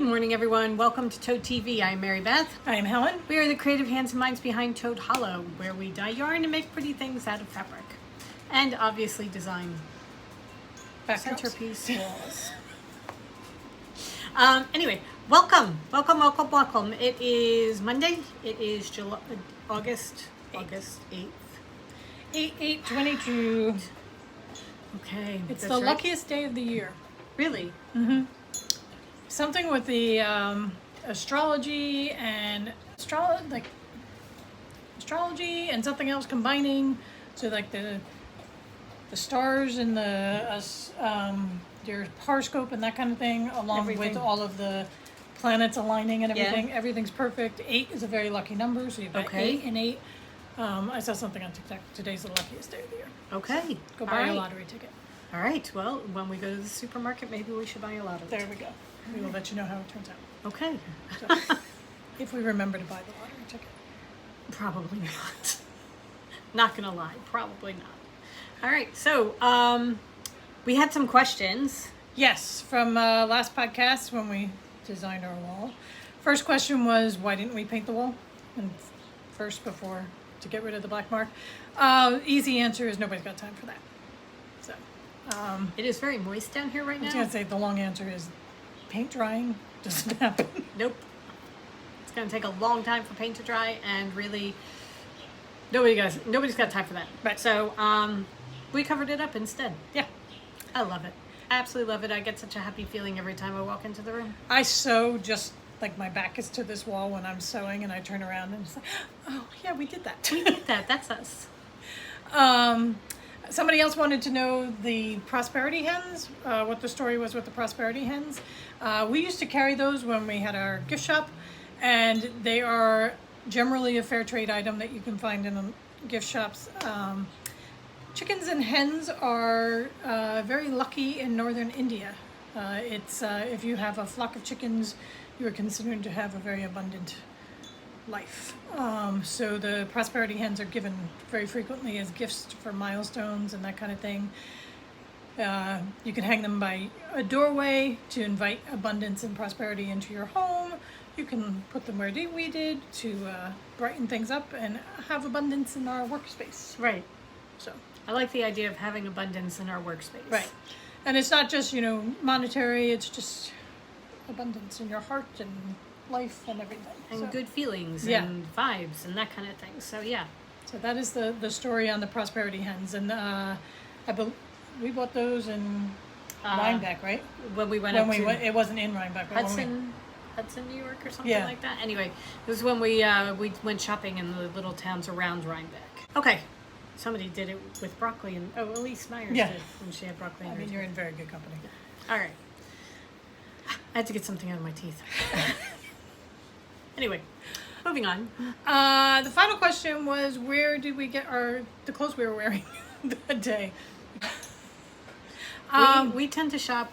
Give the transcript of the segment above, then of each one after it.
morning, everyone. Welcome to Toad TV. I'm Mary Beth. I am Helen. We are the creative hands and minds behind Toad Hollow, where we dye yarn and make pretty things out of fabric. And obviously design centerpiece walls. Anyway, welcome. It is Monday. It is August 8th. 8/8/22. Okay. It's the luckiest day of the year. Really? Mm-hmm. Something with the astrology and astrology and something else combining. So like the stars and your horoscope and that kind of thing, along with all of the planets aligning and everything. Yeah. Everything's perfect. 8 is a very lucky number, so you've got 8 and 8. I saw something on TikTok. Today's the luckiest day of the year. Okay. So go buy a lottery ticket. All right. Well, when we go to the supermarket, maybe we should buy a lottery ticket. There we go. We will let you know how it turns out. Okay. So, if we remember to buy the lottery ticket. Probably not. Not gonna lie, probably not. All right, so we had some questions. Yes, from last podcast when we designed our wall. First question was, why didn't we paint the wall? And before to get rid of the black mark. Easy answer is nobody's got time for that. So it is very moist down here right now. I was gonna say the long answer is paint drying doesn't happen. Nope. It's gonna take a long time for paint to dry, and really nobody's got time for that. Right. So we covered it up instead. Yeah. I love it. Absolutely love it. I get such a happy feeling every time I walk into the room. I sew just like my back is to this wall when I'm sewing, and I turn around and it's like, oh yeah, we did that. We did that. That's us. Somebody else wanted to know the prosperity hens, what the story was with the prosperity hens. We used to carry those when we had our gift shop, and they are generally a fair trade item that you can find in gift shops. Chickens and hens are very lucky in northern India. It's if you have a flock of chickens, you are considered to have a very abundant life. So the prosperity hens are given very frequently as gifts for milestones and that kind of thing. You can hang them by a doorway to invite abundance and prosperity into your home. You can put them where we did to brighten things up and have abundance in our workspace. Right. So I like the idea of having abundance in our workspace. Right. And it's not just, monetary, it's just abundance in your heart and life and everything. And good feelings and vibes and that kind of thing. So yeah. So that is the story on the prosperity hens. And we bought those in Rhinebeck, right? When we went it wasn't in Rhinebeck. Hudson, New York or something like that. Anyway, it was when we went shopping in the little towns around Rhinebeck. Okay. Somebody did it with broccoli, and Elise Myers did when she had broccoli. I mean, you're in very good company. All right. I had to get something out of my teeth. Anyway, moving on. The final question was, where did we get the clothes we were wearing that day? We tend to shop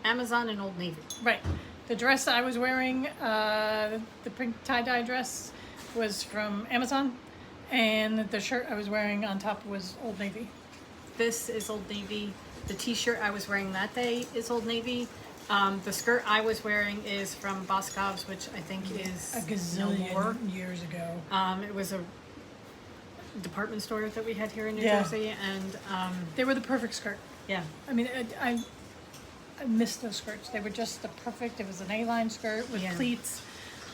Amazon and Old Navy. Right. The dress I was wearing, the pink tie-dye dress, was from Amazon. And the shirt I was wearing on top was Old Navy. This is Old Navy. The t-shirt I was wearing that day is Old Navy. The skirt I was wearing is from Boscov's, which I think is a gazillion years ago. It was a department store that we had here in New Jersey, and they were the perfect skirt. Yeah. I mean, I missed those skirts. They were just the perfect. It was an A-line skirt with cleats.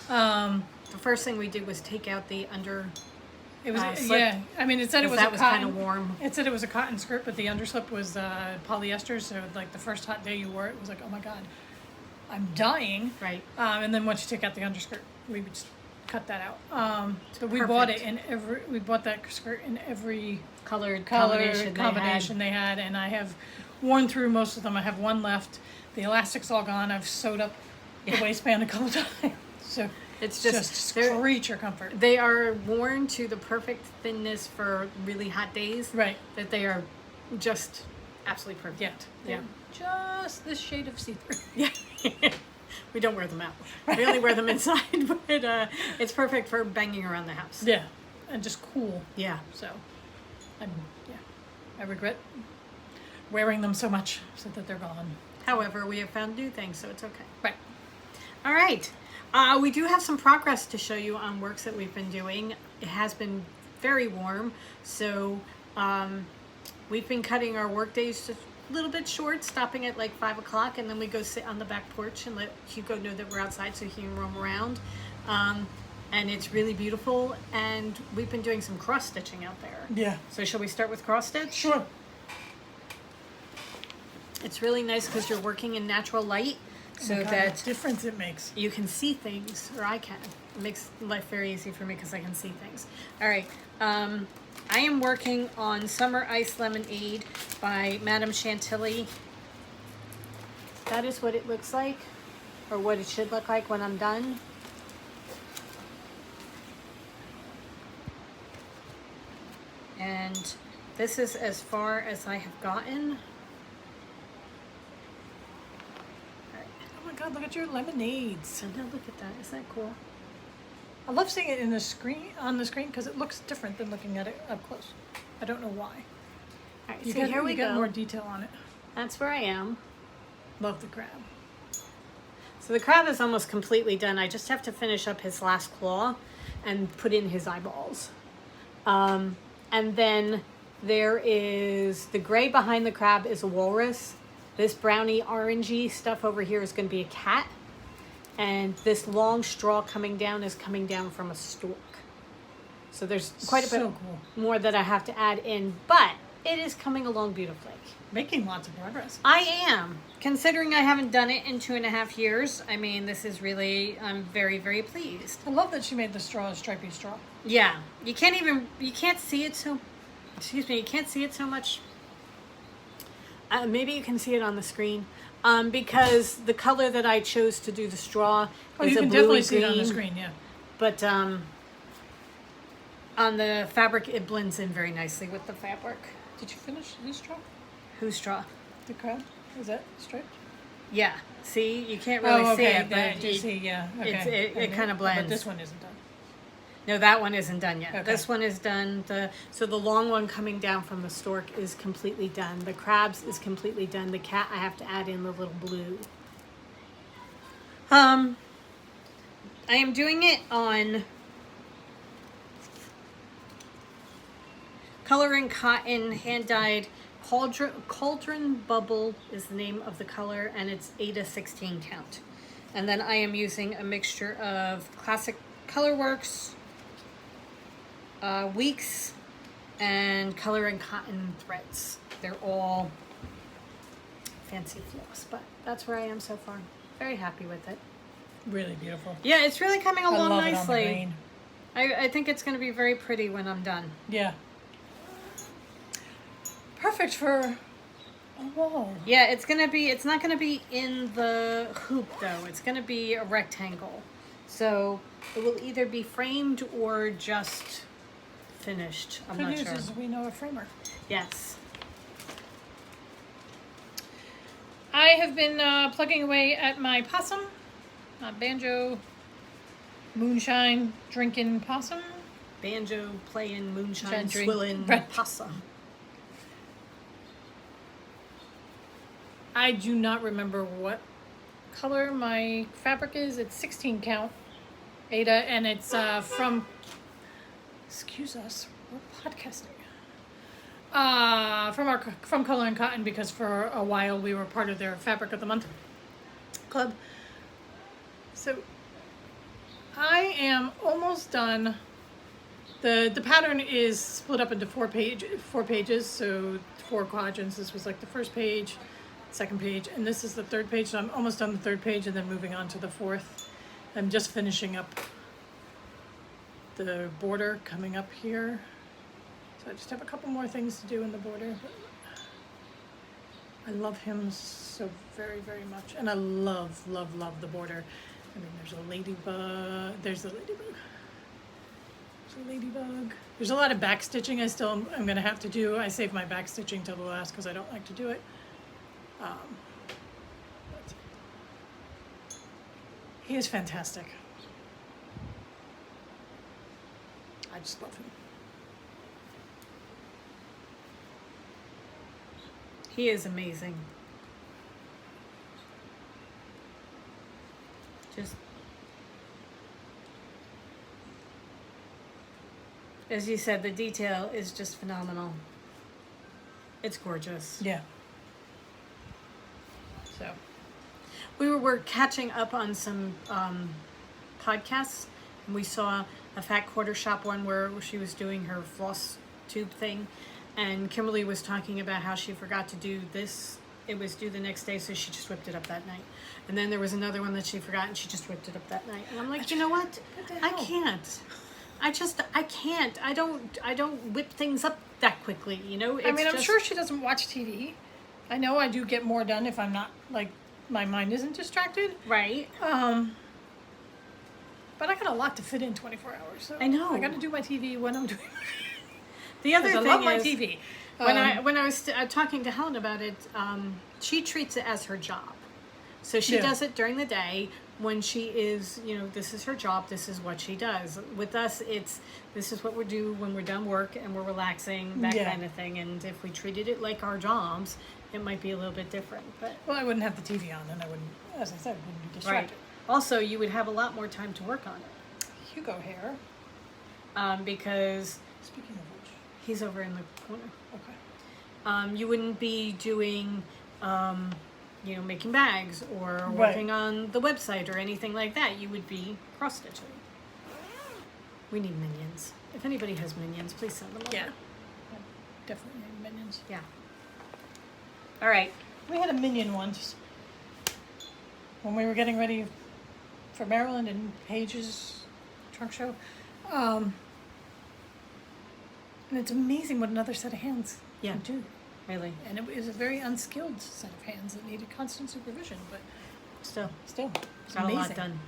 The first thing we did was take out the under. It was I mean, it said it was that was kind of warm. It said it was a cotton skirt, but the underslip was polyester. So like the first hot day you wore it, it was like, oh my god, I'm dying. Right. And then once you take out the underskirt, we would just cut that out. So we bought it in we bought that skirt in every color combination they had, and I have worn through most of them. I have one left. The elastic's all gone. I've sewed up the waistband a couple times. So. It's just creature comfort. They are worn to the perfect thinness for really hot days. Right. That they are just absolutely perfect. Yeah. Just this shade of see-through. Yeah. We don't wear them out. We only wear them inside, but it's perfect for banging around the house. Yeah. And just cool. Yeah. So, I regret wearing them so much so that they're gone. However, we have found new things, so it's okay. Right. All right. We do have some progress to show you on works that we've been doing. It has been very warm, so we've been cutting our work days just a little bit short, stopping at like 5 o'clock, and then we go sit on the back porch and let Hugo know that we're outside so he can roam around. And it's really beautiful, and we've been doing some cross stitching out there. Yeah. So shall we start with cross stitch? Sure. It's really nice because you're working in natural light, so that the difference it makes. you can see things, or I can. It makes life very easy for me because I can see things. All right. I am working on Summer Ice Lemonade by Madame Chantilly. That is what it looks like, or what it should look like when I'm done. And this is as far as I have gotten. Oh my God, look at your lemonades. So now look at that. Isn't that cool? I love seeing it in the screen, on the screen, because it looks different than looking at it up close. I don't know why. All right, so here we get go. more detail on it. That's where I am. Love the crab. So the crab is almost completely done. I just have to finish up his last claw and put in his eyeballs. And then there is the gray behind the crab is a walrus. This browny orangey stuff over here is going to be a cat. And this long straw coming down is coming down from a stork. So there's quite a bit So cool. more that I have to add in, but it is coming along beautifully. Making lots of progress. I am. Considering I haven't done it in 2.5 years, I mean, this is really, I'm very, very pleased. I love that she made the straw a stripy straw. Yeah. You can't see it so, you can't see it so much. Maybe you can see it on the screen. Because the color that I chose to do the straw is you a can bluey definitely see it on the green. screen, yeah. But on the fabric, it blends in very nicely with the fabric. Did you finish this straw? Whose straw? The crab? Is that striped? Yeah. See, you can't really see it, but I do see, yeah. Okay. it kind of blends. But this one isn't done. No, that one isn't done yet. Okay. This one is done. So the long one coming down from the stork is completely done. The crabs is completely done. The cat, I have to add in the little blue. I am doing it on Color and Cotton hand-dyed Cauldron Bubble is the name of the color, and it's 8/16 count. And then I am using a mixture of Classic Colorworks, Weeks, and Color and Cotton threads. They're all fancy floss, but that's where I am so far. Very happy with it. Really beautiful. Yeah, it's really coming along I love nicely. it on the green. I think it's going to be very pretty when I'm done. Yeah. Perfect for a wall. Yeah, it's not gonna be in the hoop though. It's gonna be a rectangle. So it will either be framed or just finished. I'm Good not news sure. is we know a framer. Yes. I have been plugging away at my possum. Banjo, moonshine, drinking possum. Banjo playing, moonshine, Drink- swilling, Right. possum. I do not remember what color my fabric is. It's 16 count, Ada, and it's from, excuse us, we're podcasting. From Color and Cotton, because for a while we were part of their Fabric of the Month club. So I am almost done. The pattern is split up into four pages, so 4 quadrants. This was like the first page, second page, and this is the third page. So I'm almost done the third page and then moving on to the fourth. I'm just finishing up the border coming up here. So I just have a couple more things to do in the border. But I love him so very, very much. And I love, love, love the border. I mean, there's a ladybug. There's the ladybug. There's a ladybug. There's a lot of back stitching I'm going to have to do. I save my back stitching till the last because I don't like to do it. But he is fantastic. I just love him. He is amazing. Just, as you said, the detail is just phenomenal. It's gorgeous. Yeah. So We're catching up on some podcasts, and we saw a Fat Quarter Shop one where she was doing her floss tube thing, and Kimberly was talking about how she forgot to do this. It was due the next day, so she just whipped it up that night. And then there was another one that she forgot, and she just whipped it up that night. And I'm like, you know what? I can't. I can't. I don't whip things up that quickly, you know? I mean, I'm sure she doesn't watch TV. I know I do get more done if I'm not, like, my mind isn't distracted. Right. But I got a lot to fit in 24 hours. So I know. I got to do my TV when I'm doing The other thing I love my is, TV. when I was talking to Helen about it, she treats it as her job. So she does it during the day when she is, you know, this is her job, this is what she does. With us, this is what we do when we're done work and we're relaxing, that kind of thing. And if we treated it like our jobs, it might be a little bit different. But well, I wouldn't have the TV on, and I wouldn't, as I said, wouldn't be distracted. Right. Also, you would have a lot more time to work on it. Hugo hair. Because Speaking of which, he's over in the corner. okay. You wouldn't be doing, you know, making bags or working on the website or anything like that. You would be cross-stitching. We need minions. If anybody has minions, please send them over. Yeah. Definitely need minions. Yeah. All right. We had a minion once when we were getting ready for Maryland and Paige's trunk show. And it's amazing what another set of hands can do. Really. And it was a very unskilled set of hands that needed constant supervision, but Still. it's Got amazing. a lot done.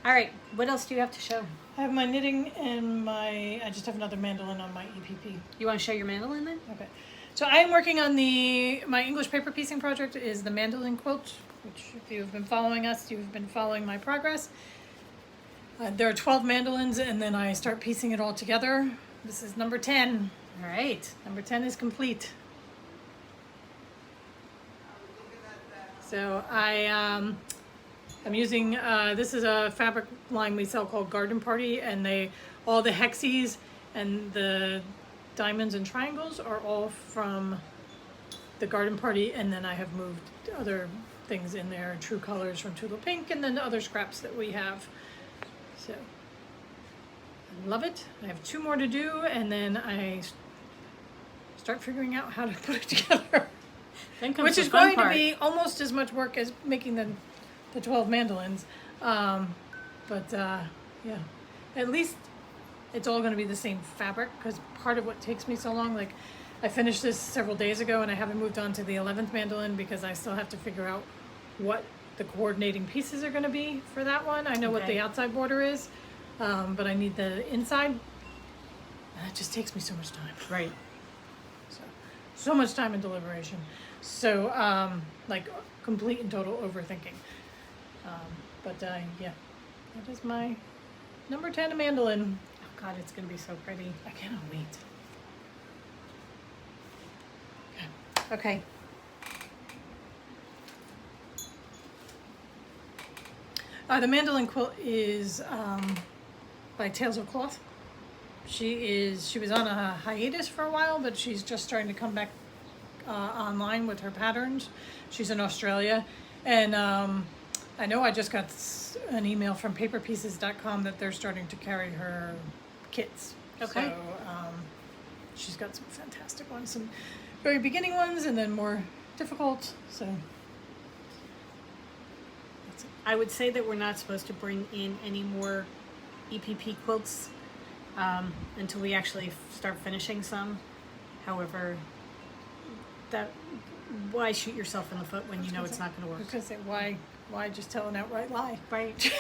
All right. What else do you have to show? I have my knitting and I just have another mandolin on my EPP. You want to show your mandolin then? Okay. So I am working on my English paper piecing project is the Mandolin Quilt, which if you've been following us, you've been following my progress. There are 12 mandolins, and then I start piecing it all together. This is number 10. All right. Number 10 is complete. So I'm using, this is a fabric line we sell called Garden Party, and all the hexes and the diamonds and triangles are all from the Garden Party, and then I have moved other things in there, True Colors from Tulip Pink, and then other scraps that we have. So I love it. I have 2 more to do, and then I start figuring out how to put it together. Then comes Which the is fun going part. to be almost as much work as making the 12 mandolins. Yeah, at least it's all going to be the same fabric, because part of what takes me so long, like I finished this several days ago and I haven't moved on to the 11th mandolin because I still have to figure out what the coordinating pieces are going to be for that one. I know what the outside border is, but I need the inside. And that just takes me so much time. Right. So much time in deliberation. So, like complete and total overthinking. Yeah, that is my number 10 mandolin. Oh God, it's gonna be so pretty. I cannot wait. Okay. The Mandolin Quilt is by Tales of Cloth. She was on a hiatus for a while, but she's just starting to come back online with her patterns. She's in Australia, and I know I just got an email from paperpieces.com that they're starting to carry her kits. Okay. So she's got some fantastic ones, some very beginning ones, and then more difficult. So that's it. I would say that we're not supposed to bring in any more EPP quilts until we actually start finishing some. However, why shoot yourself in the foot when you know it's not going to work? Because why just tell an outright lie? Right.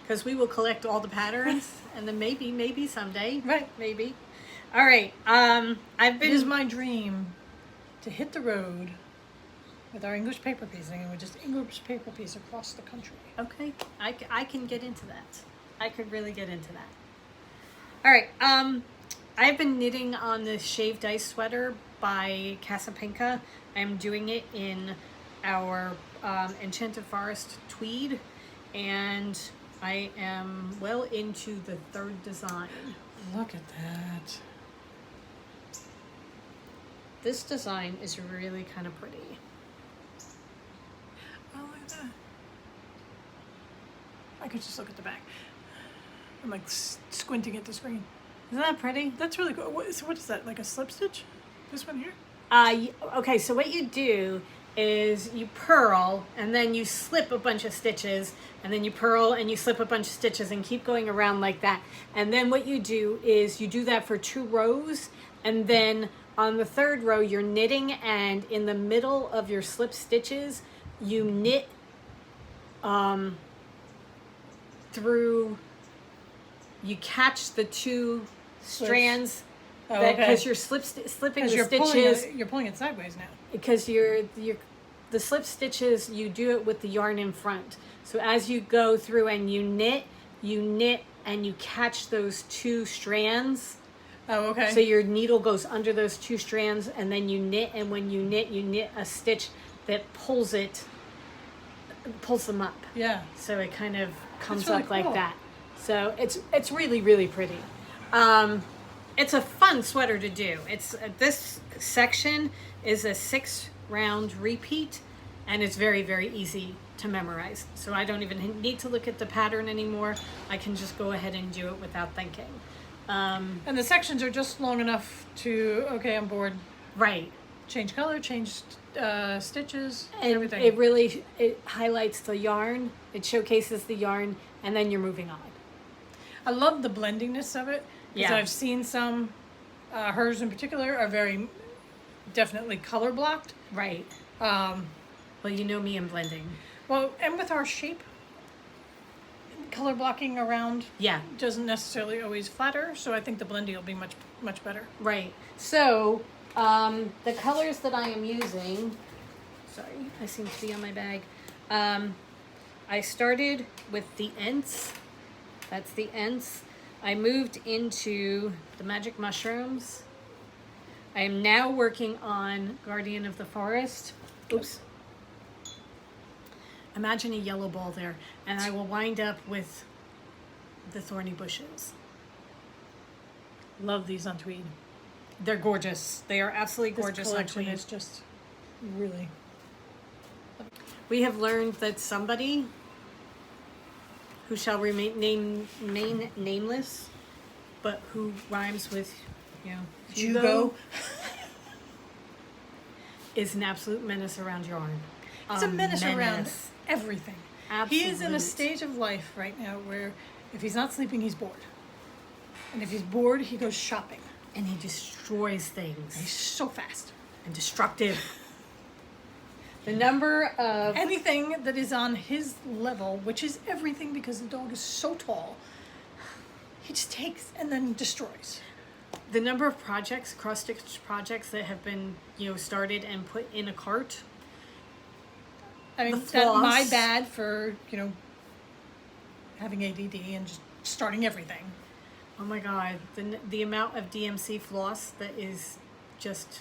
Because we will collect all the patterns, and then maybe someday. Right. Maybe. All right. It is my dream to hit the road with our English paper piecing, and we just English paper piece across the country. Okay. I can get into that. I could really get into that. All right. I've been knitting on this shaved ice sweater by Casapinka. I'm doing it in our Enchanted Forest tweed, and I am well into the third design. Look at that. This design is really kind of pretty. Oh, look at that. I could just look at the back. I'm like squinting at the screen. Isn't that pretty? That's really cool. What is that, like a slip stitch? This one here? Okay, so what you do is you purl and then you slip a bunch of stitches, and then you purl and you slip a bunch of stitches and keep going around like that. And then what you do is you do that for 2 rows, and then on the 3rd row you're knitting, and in the middle of your slip stitches you knit through, you catch the 2 strands. Oh, because you're slipping the you're stitches. you're pulling it sideways now. Because the slip stitches, you do it with the yarn in front. So as you go through and you knit and you catch those 2 strands. Oh, okay. So your needle goes under those 2 strands, and then you knit, and when you knit a stitch that pulls them up. Yeah. So it kind of comes That's really up like cool. that. So it's really, really pretty. It's a fun sweater to do. This section is a 6-round repeat, and it's very, very easy to memorize. So I don't even need to look at the pattern anymore. I can just go ahead and do it without thinking. And the sections are just long enough to, okay, I'm bored. Right. Change color, change stitches, And everything. it highlights the yarn. It showcases the yarn, and then you're moving on. I love the blendingness of it. Because Yeah. I've seen some, hers in particular, are very definitely color blocked. Right. Well, you know me and blending. Well, and with our shape, color blocking around Yeah. doesn't necessarily always flatter, so I think the blending will be much, much better. Right. So, the colors that I am using, sorry, I seem to be on my bag. I started with the Ents. That's the Ents. I moved into the Magic Mushrooms. I am now working on Guardian of the Forest. Oops. Imagine a yellow ball there, and I will wind up with the Thorny Bushes. Love these on tweed. They're gorgeous. They are absolutely This gorgeous on collection tweed. is just really. We have learned that somebody who shall remain nameless, but who rhymes with, Jugo. is an absolute menace around yarn. It's a menace around everything. Absolute. He is in a stage of life right now where if he's not sleeping, he's bored. And if he's bored, he goes shopping. And he destroys And things. he's so fast. And destructive. The number of... Anything that is on his level, which is everything because the dog is so tall, he just takes and then destroys. The number of projects, cross-stitch projects that have been, started and put in a cart. I mean, The that's floss. my bad for, having ADD and just starting everything. Oh my God, the amount of DMC floss that is just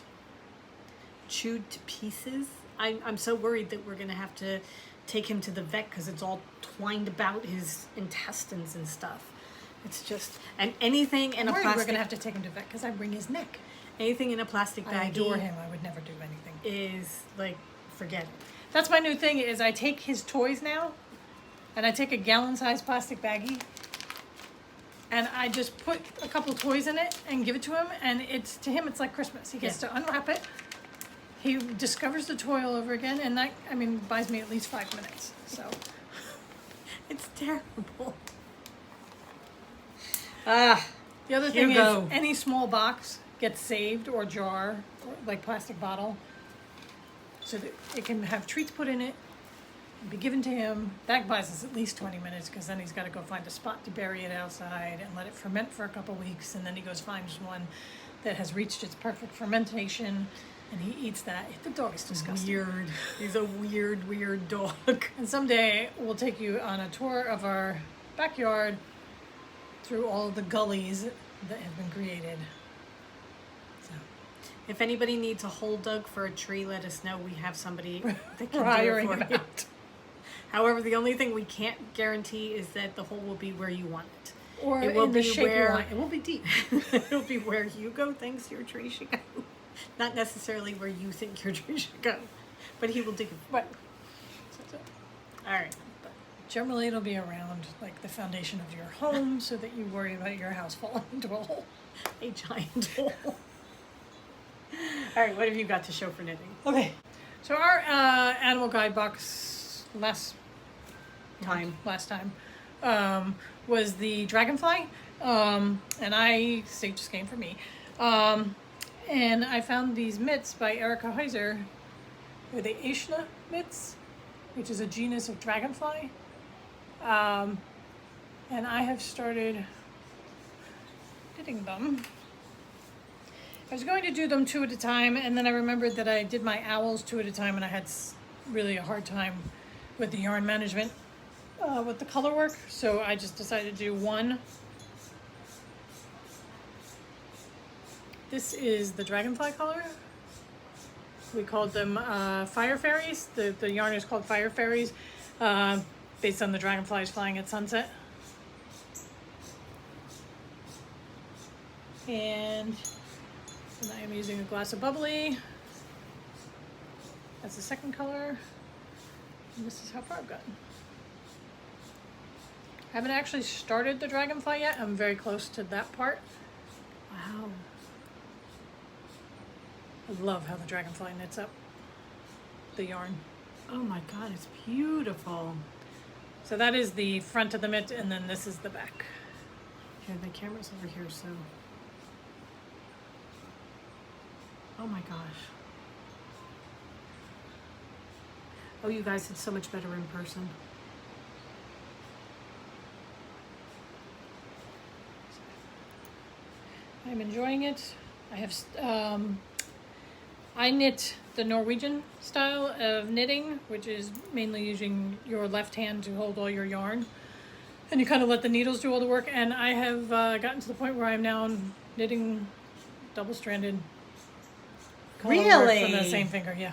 chewed to pieces. I'm so worried that we're going to have to take him to the vet because it's all twined about his intestines and stuff. It's just, and anything in a We're plastic, going to have to take him to vet because I bring his neck. anything in a plastic I baggie adore him. I would never do anything. is like, forget it. That's my new thing is I take his toys now and I take a gallon-sized plastic baggie and I just put a couple toys in it and give it to him, and to him it's like Christmas. He gets to unwrap it. He discovers the toy all over again, and that, buys me at least 5 minutes. So It's terrible. the other thing is Hugo. any small box gets saved or jar or like plastic bottle so that it can have treats put in it and be given to him. That buys us at least 20 minutes because then he's got to go find a spot to bury it outside and let it ferment for a couple weeks, and then he goes finds one that has reached its perfect fermentation and he eats that. The dog is disgusting. Weird. He's a weird dog. And someday we'll take you on a tour of our backyard through all the gullies that have been created. So If anybody needs a hole dug for a tree, let us know. We have somebody that can We're do hiring it for them you. out. However, the only thing we can't guarantee is that the hole will be where you want it. Or It will in the be shape you where- want. It will be deep. It'll be where Hugo thinks your tree should go. Not necessarily where you think your tree should go. But he will dig it. But All right. generally it'll be around like the foundation of your home so that you worry about your house falling into a hole. A giant hole. All right, what have you got to show for knitting? Okay. So our animal guide box last time was the dragonfly. And it just came for me. And I found these mitts by Erica Heiser. They're the Aishna mitts, which is a genus of dragonfly. And I have started knitting them. I was going to do them 2 at a time, and then I remembered that I did my owls 2 at a time, and I had really a hard time with the yarn management with the color work, so I just decided to do 1. This is the dragonfly color. We called them fire fairies. The yarn is called fire fairies, based on the dragonflies flying at sunset. And I am using a glass of bubbly. That's the second color. And this is how far I've gotten. I haven't actually started the dragonfly yet. I'm very close to that part. Wow. I love how the dragonfly knits up the yarn. Oh my god, it's beautiful. So that is the front of the mitt, and then this is the back. Here, the camera's over here, so. Oh my gosh. Oh, you guys, it's so much better in person. I'm enjoying it. I have, I knit the Norwegian style of knitting, which is mainly using your left hand to hold all your yarn. And you kind of let the needles do all the work. And I have gotten to the point where I'm now knitting double-stranded color work from the same finger, yeah.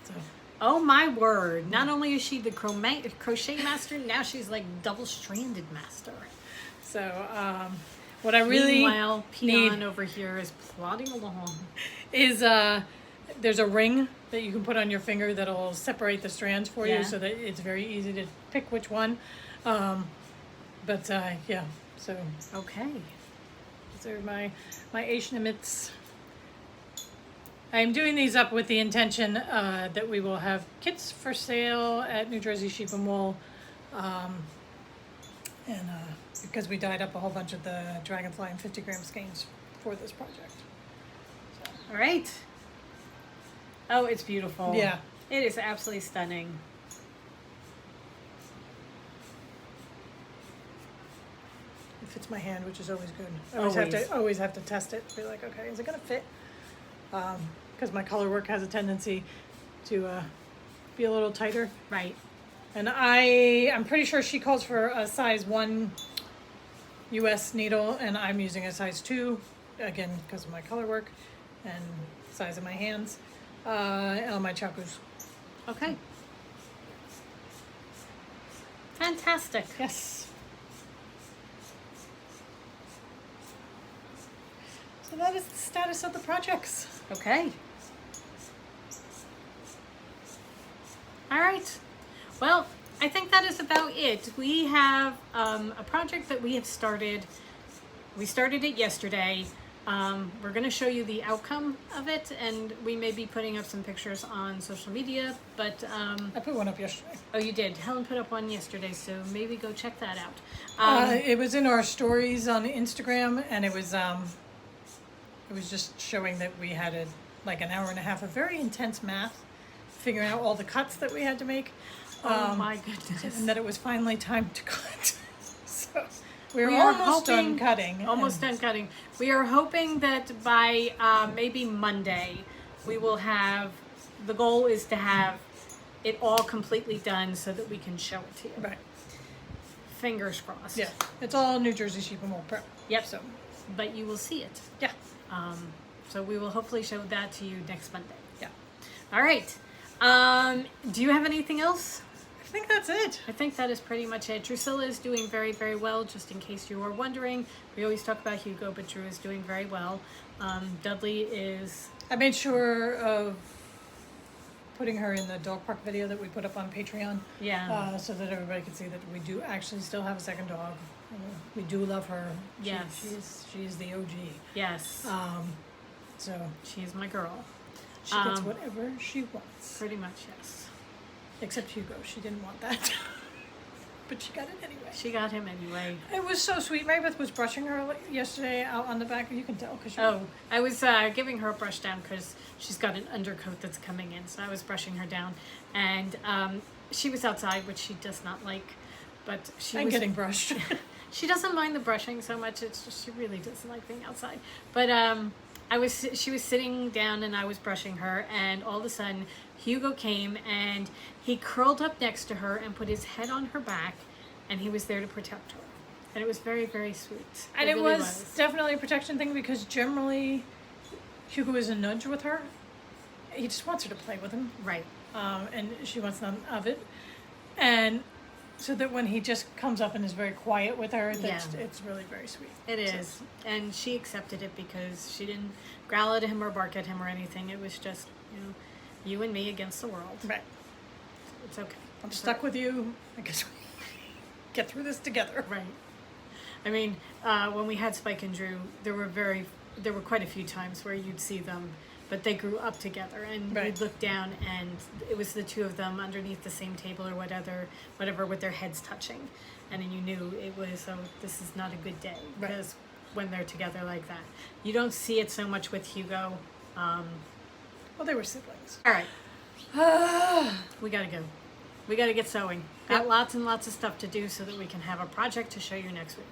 So. Oh my word. Not only is she the crochet master, now she's like double-stranded master. So, what I really Meanwhile, Peon need over here is plodding along. is there's a ring that you can put on your finger that'll separate the strands for Yeah. you, so that it's very easy to pick which one. Yeah, so Okay. these are my Aishna mitts. I'm doing these up with the intention that we will have kits for sale at New Jersey Sheep and Wool, because we dyed up a whole bunch of the dragonfly and 50-gram skeins for this project. All right. Oh, it's beautiful. Yeah. It is absolutely stunning. It fits my hand, which is always good. I Always. always have to test it. Be like, okay, is it gonna fit? Because my color work has a tendency to be a little tighter. Right. And I'm pretty sure she calls for a size 1 US needle, and I'm using a size 2, again, because of my color work and size of my hands, and on my chakus. Okay. Fantastic. Yes. So that is the status of the projects. Okay. All right. Well, I think that is about it. We have a project that we have started. We started it yesterday. We're going to show you the outcome of it, and we may be putting up some pictures on social media, but... I put one up yesterday. Oh, you did. Helen put up one yesterday, so maybe go check that out. It was in our stories on Instagram, and it was just showing that we had like an hour and a half of very intense math, figuring out all the cuts that we had to make. Oh my goodness. And that it was finally time to cut. So we're We are almost done hoping- cutting. Almost done cutting. We are hoping that by maybe Monday, we will have, the goal is to have it all completely done so that we can show it to you. Right. Fingers crossed. Yeah. It's all New Jersey Sheep and Wool Pro. Yep. So But you will see it. yeah. So we will hopefully show that to you next Monday. Yeah. All right. Do you have anything else? I think that's it. I think that is pretty much it. Drusilla is doing very, very well, just in case you were wondering. We always talk about Hugo, but Drew is doing very well. Dudley is... I made sure of putting her in the dog park video that we put up on Patreon. Yeah. So that everybody can see that we do actually still have a second dog. We do love her. Yes. She's the OG. Yes. So She's my girl. she gets whatever she wants. Pretty much, yes. Except Hugo. She didn't want that. But she got it anyway. She got him anyway. It was so sweet. Marybeth was brushing her yesterday out on the back. You can tell because I was giving her a brush down because she's got an undercoat that's coming in. So I was brushing her down. And she was outside, which she does not like. But she was getting brushed. She doesn't mind the brushing so much. It's just she really doesn't like being outside. But she was sitting down and I was brushing her, and all of a sudden Hugo came and he curled up next to her and put his head on her back, and he was there to protect her. And it was very, very sweet. And it really was definitely a protection thing, because generally Hugo is a nudge with her. He just wants her to play with him. Right. And she wants none of it. And so that when he just comes up and is very quiet with her, it's really very sweet. It is. And she accepted it because she didn't growl at him or bark at him or anything. It was just, you and me against the world. Right. It's okay. I'm stuck with you. I guess we get through this together. Right. I mean, when we had Spike and Drew, there were quite a few times where you'd see them, but they grew up together, and we'd look down and it was the two of them underneath the same table or whatever with their heads touching. And then you knew it was, this is not a good day, because when they're together like that. You don't see it so much with Hugo. Well, they were siblings. All right. We gotta go. We gotta get sewing. Got lots and lots of stuff to do so that we can have a project to show you next week.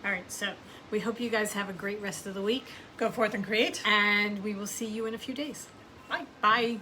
All right, so we hope you guys have a great rest of the week. Go forth and create. And we will see you in a few days. Bye. Bye.